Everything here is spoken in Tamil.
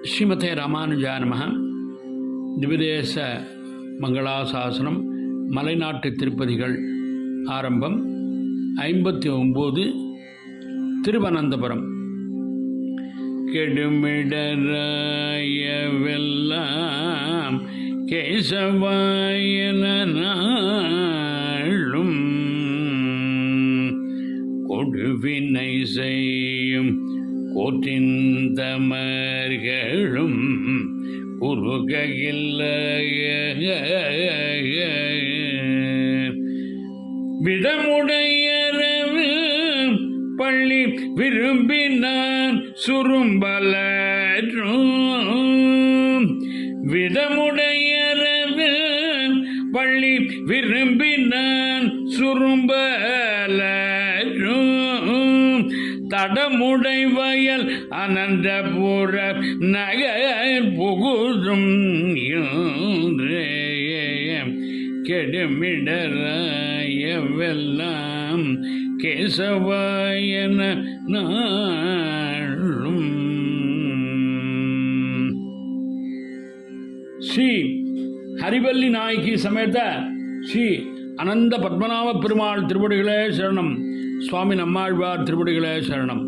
ஸ்ரீமதே ராமானுஜாய நமः. திவ்யதேச மங்களாசாசனம் மலைநாட்டு திருப்பதிகள் ஆரம்பம். 59 திருவனந்தபுரம். கெடுமிடராயவெல்லாம் கேசவாயன நாளும் கொடுவினை செய்யும் கோற்றிந்தமர்களும் குறுகையில் விடமுடையரவு பள்ளி விரும்பினான் சுரும்பலும் விடமுடையரவு பள்ளி விரும்பினான் சுரும்பலும் தடமுடை வயல் அனந்தபுர நகர் புகுதும் கெடுமிடராயவெல்லாம் கேசவாயன நாளும். ஸ்ரீ ஹரிவல்லி நாயகி சமேத ஸ்ரீ அனந்த பத்மநாப பெருமாள் திருவடிகளே சரணம். சுவாமி நம்மாழ்வார் திருவடிகளே சரணம்.